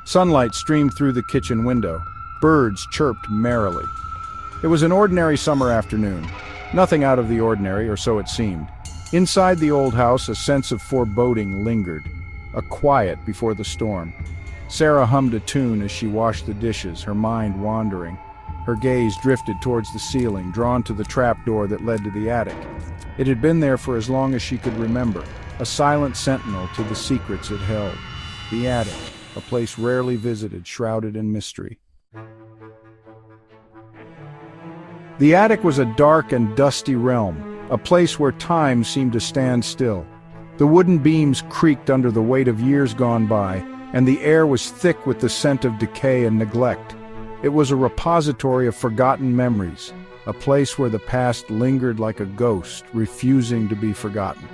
Sunlight streamed through the kitchen window. Birds chirped merrily. It was an ordinary summer afternoon. Nothing out of the ordinary, or so it seemed. Inside the old house, a sense of foreboding lingered. A quiet before the storm. Sarah hummed a tune as she washed the dishes, her mind wandering. Her gaze drifted towards the ceiling, drawn to the trapdoor that led to the attic. It had been there for as long as she could remember, a silent sentinel to the secrets it held. The attic, a place rarely visited, shrouded in mystery. The attic was a dark and dusty realm, a place where time seemed to stand still. The wooden beams creaked under the weight of years gone by, and the air was thick with the scent of decay and neglect. It was a repository of forgotten memories, a place where the past lingered like a ghost, refusing to be forgotten.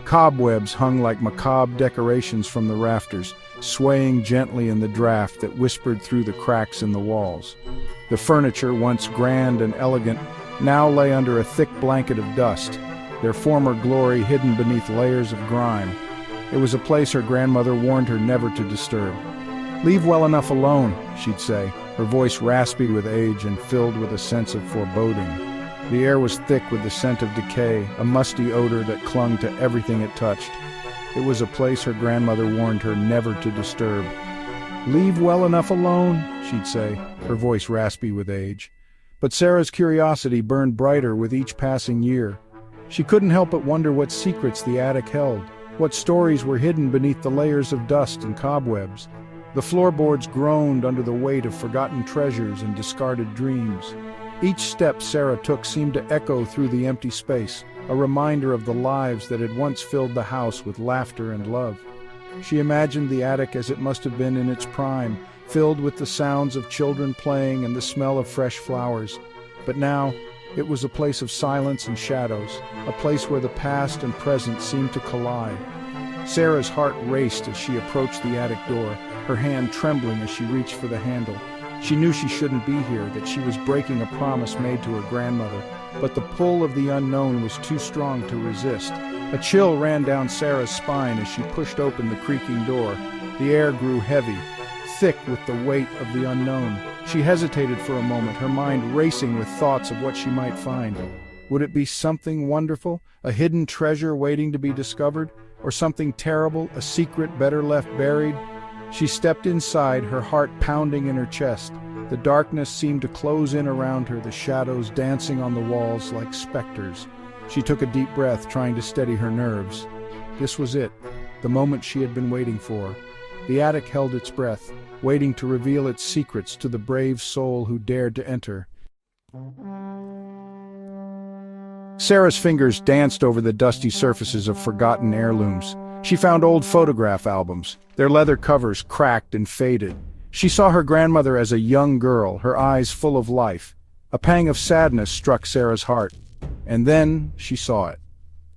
Cobwebs hung like macabre decorations from the rafters, swaying gently in the draft that whispered through the cracks in the walls. The furniture, once grand and elegant, now lay under a thick blanket of dust, their former glory hidden beneath layers of grime. It was a place her grandmother warned her never to disturb. "Leave well enough alone," she'd say, her voice raspy with age and filled with a sense of foreboding. The air was thick with the scent of decay, a musty odor that clung to everything it touched. It was a place her grandmother warned her never to disturb. "Leave well enough alone," she'd say, her voice raspy with age. But Sarah's curiosity burned brighter with each passing year. She couldn't help but wonder what secrets the attic held, what stories were hidden beneath the layers of dust and cobwebs. The floorboards groaned under the weight of forgotten treasures and discarded dreams. Each step Sarah took seemed to echo through the empty space, a reminder of the lives that had once filled the house with laughter and love. She imagined the attic as it must have been in its prime, filled with the sounds of children playing and the smell of fresh flowers. But now, it was a place of silence and shadows, a place where the past and present seemed to collide. Sarah's heart raced as she approached the attic door, her hand trembling as she reached for the handle. She knew she shouldn't be here, that she was breaking a promise made to her grandmother, but the pull of the unknown was too strong to resist. A chill ran down Sarah's spine as she pushed open the creaking door. The air grew heavy, thick with the weight of the unknown. She hesitated for a moment, her mind racing with thoughts of what she might find. Would it be something wonderful, a hidden treasure waiting to be discovered, or something terrible, a secret better left buried? She stepped inside, her heart pounding in her chest. The darkness seemed to close in around her, the shadows dancing on the walls like specters. She took a deep breath, trying to steady her nerves. This was it, the moment she had been waiting for. The attic held its breath, waiting to reveal its secrets to the brave soul who dared to enter. Sarah's fingers danced over the dusty surfaces of forgotten heirlooms. She found old photograph albums, their leather covers cracked and faded. She saw her grandmother as a young girl, her eyes full of life. A pang of sadness struck Sarah's heart. And then she saw it.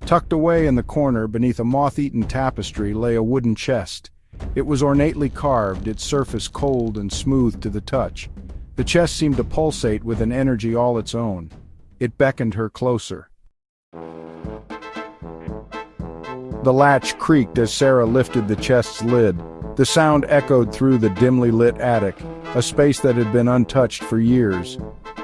Tucked away in the corner beneath a moth-eaten tapestry lay a wooden chest. It was ornately carved, its surface cold and smooth to the touch. The chest seemed to pulsate with an energy all its own. It beckoned her closer. The latch creaked as Sarah lifted the chest's lid. The sound echoed through the dimly lit attic, a space that had been untouched for years.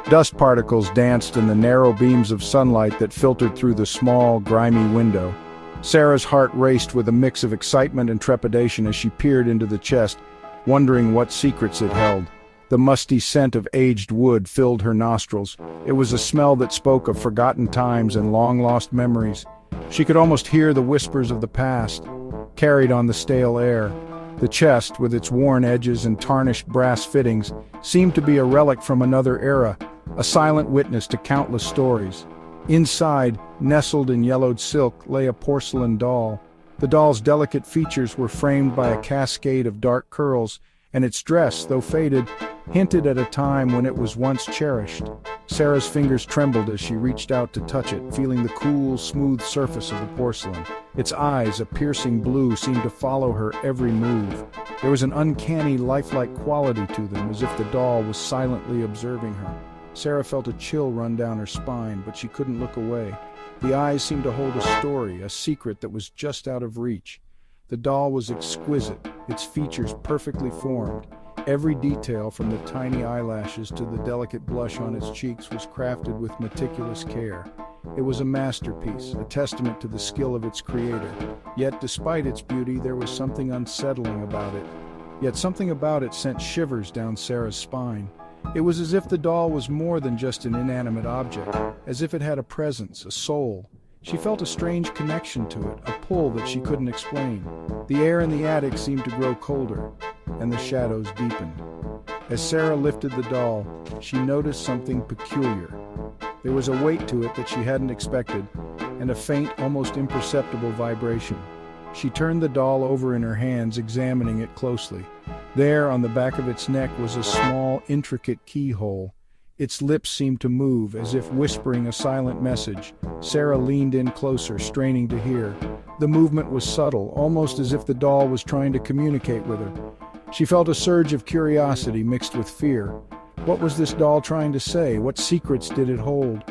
Dust particles danced in the narrow beams of sunlight that filtered through the small, grimy window. Sarah's heart raced with a mix of excitement and trepidation as she peered into the chest, wondering what secrets it held. The musty scent of aged wood filled her nostrils. It was a smell that spoke of forgotten times and long-lost memories. She could almost hear the whispers of the past, carried on the stale air. The chest, with its worn edges and tarnished brass fittings, seemed to be a relic from another era, a silent witness to countless stories. Inside, nestled in yellowed silk, lay a porcelain doll. The doll's delicate features were framed by a cascade of dark curls, and its dress, though faded, hinted at a time when it was once cherished. Sarah's fingers trembled as she reached out to touch it, feeling the cool, smooth surface of the porcelain. Its eyes, a piercing blue, seemed to follow her every move. There was an uncanny, lifelike quality to them, as if the doll was silently observing her. Sarah felt a chill run down her spine, but she couldn't look away. The eyes seemed to hold a story, a secret that was just out of reach. The doll was exquisite, its features perfectly formed. Every detail, from the tiny eyelashes to the delicate blush on its cheeks, was crafted with meticulous care. It was a masterpiece, a testament to the skill of its creator. Yet, despite its beauty, there was something unsettling about it. Yet something about it sent shivers down Sarah's spine. It was as if the doll was more than just an inanimate object, as if it had a presence, a soul. She felt a strange connection to it, a pull that she couldn't explain. The air in the attic seemed to grow colder, and the shadows deepened. As Sarah lifted the doll, she noticed something peculiar. There was a weight to it that she hadn't expected, and a faint, almost imperceptible vibration. She turned the doll over in her hands, examining it closely. There, on the back of its neck, was a small, intricate keyhole. Its lips seemed to move, as if whispering a silent message. Sarah leaned in closer, straining to hear. The movement was subtle, almost as if the doll was trying to communicate with her. She felt a surge of curiosity mixed with fear. What was this doll trying to say? What secrets did it hold?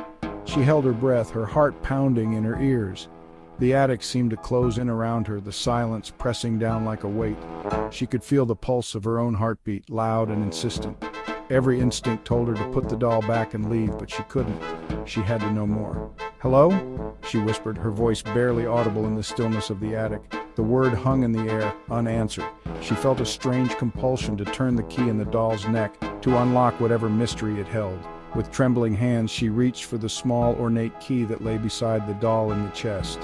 She held her breath, her heart pounding in her ears. The attic seemed to close in around her, the silence pressing down like a weight. She could feel the pulse of her own heartbeat, loud and insistent. Every instinct told her to put the doll back and leave, but she couldn't. She had to know more. "Hello?" she whispered, her voice barely audible in the stillness of the attic. The word hung in the air, unanswered. She felt a strange compulsion to turn the key in the doll's neck, to unlock whatever mystery it held. With trembling hands, she reached for the small, ornate key that lay beside the doll in the chest.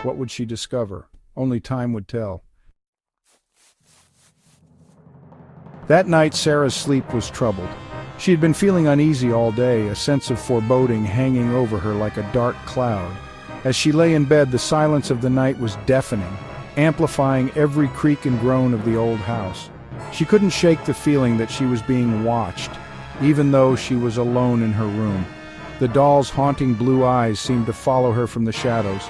What would she discover? Only time would tell. That night, Sarah's sleep was troubled. She had been feeling uneasy all day, a sense of foreboding hanging over her like a dark cloud. As she lay in bed, the silence of the night was deafening, amplifying every creak and groan of the old house. She couldn't shake the feeling that she was being watched, even though she was alone in her room. The doll's haunting blue eyes seemed to follow her from the shadows.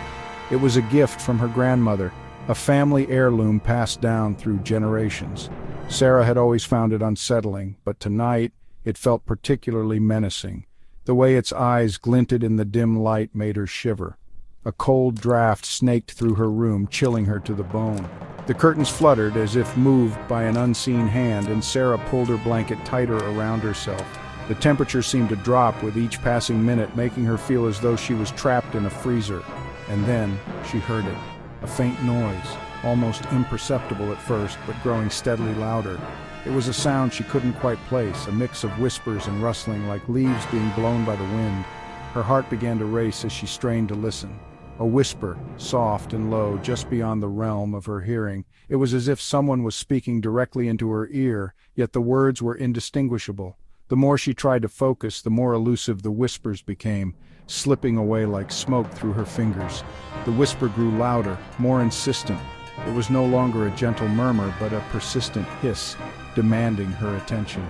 It was a gift from her grandmother, a family heirloom passed down through generations. Sarah had always found it unsettling, but tonight it felt particularly menacing. The way its eyes glinted in the dim light made her shiver. A cold draft snaked through her room, chilling her to the bone. The curtains fluttered as if moved by an unseen hand, and Sarah pulled her blanket tighter around herself. The temperature seemed to drop with each passing minute, making her feel as though she was trapped in a freezer. And then she heard it, a faint noise, almost imperceptible at first, but growing steadily louder. It was a sound she couldn't quite place, a mix of whispers and rustling like leaves being blown by the wind. Her heart began to race as she strained to listen. A whisper, soft and low, just beyond the realm of her hearing. It was as if someone was speaking directly into her ear, yet the words were indistinguishable. The more she tried to focus, the more elusive the whispers became, slipping away like smoke through her fingers. The whisper grew louder, more insistent. It was no longer a gentle murmur, but a persistent hiss, demanding her attention.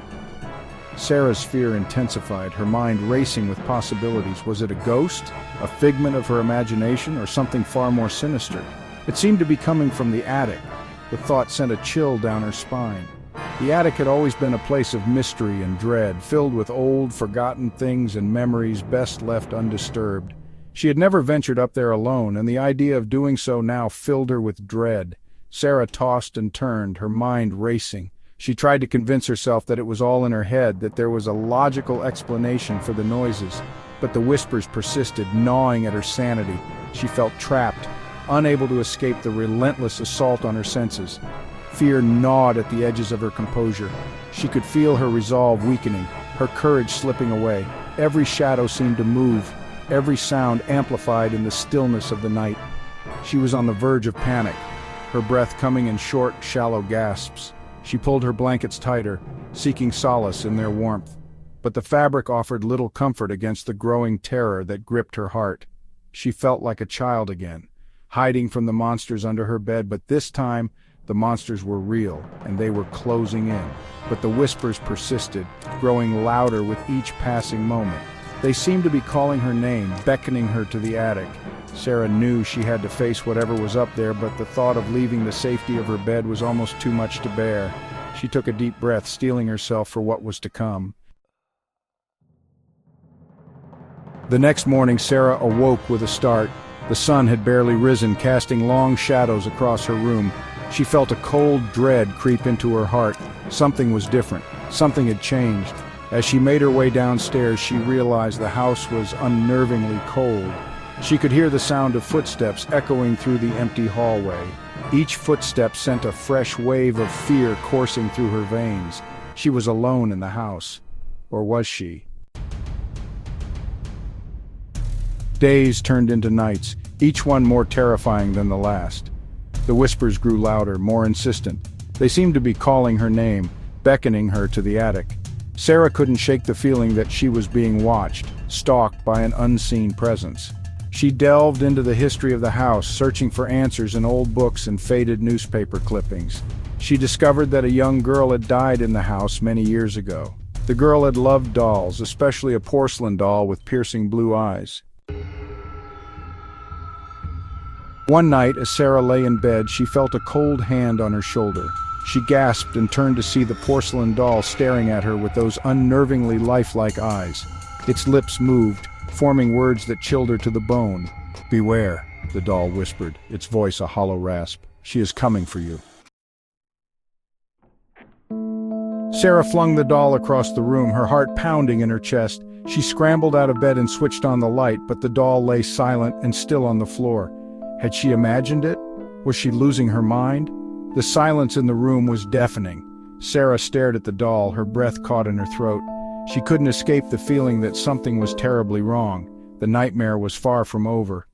Sarah's fear intensified, her mind racing with possibilities. Was it a ghost, a figment of her imagination, or something far more sinister? It seemed to be coming from the attic. The thought sent a chill down her spine. The attic had always been a place of mystery and dread, filled with old, forgotten things and memories best left undisturbed. She had never ventured up there alone, and the idea of doing so now filled her with dread. Sarah tossed and turned, her mind racing. She tried to convince herself that it was all in her head, that there was a logical explanation for the noises. But the whispers persisted, gnawing at her sanity. She felt trapped, unable to escape the relentless assault on her senses. Fear gnawed at the edges of her composure. She could feel her resolve weakening, her courage slipping away. Every shadow seemed to move, every sound amplified in the stillness of the night. She was on the verge of panic, her breath coming in short, shallow gasps. She pulled her blankets tighter, seeking solace in their warmth. But the fabric offered little comfort against the growing terror that gripped her heart. She felt like a child again, hiding from the monsters under her bed, but this time the monsters were real, and they were closing in. But the whispers persisted, growing louder with each passing moment. They seemed to be calling her name, beckoning her to the attic. Sarah knew she had to face whatever was up there, but the thought of leaving the safety of her bed was almost too much to bear. She took a deep breath, steeling herself for what was to come. The next morning, Sarah awoke with a start. The sun had barely risen, casting long shadows across her room. She felt a cold dread creep into her heart. Something was different. Something had changed. As she made her way downstairs, she realized the house was unnervingly cold. She could hear the sound of footsteps echoing through the empty hallway. Each footstep sent a fresh wave of fear coursing through her veins. She was alone in the house. Or was she? Days turned into nights, each one more terrifying than the last. The whispers grew louder, more insistent. They seemed to be calling her name, beckoning her to the attic. Sarah couldn't shake the feeling that she was being watched, stalked by an unseen presence. She delved into the history of the house, searching for answers in old books and faded newspaper clippings. She discovered that a young girl had died in the house many years ago. The girl had loved dolls, especially a porcelain doll with piercing blue eyes. One night, as Sarah lay in bed, she felt a cold hand on her shoulder. She gasped and turned to see the porcelain doll staring at her with those unnervingly lifelike eyes. Its lips moved, forming words that chilled her to the bone. "Beware," the doll whispered, its voice a hollow rasp. "She is coming for you." Sarah flung the doll across the room, her heart pounding in her chest. She scrambled out of bed and switched on the light, but the doll lay silent and still on the floor. Had she imagined it? Was she losing her mind? The silence in the room was deafening. Sarah stared at the doll, her breath caught in her throat. She couldn't escape the feeling that something was terribly wrong. The nightmare was far from over.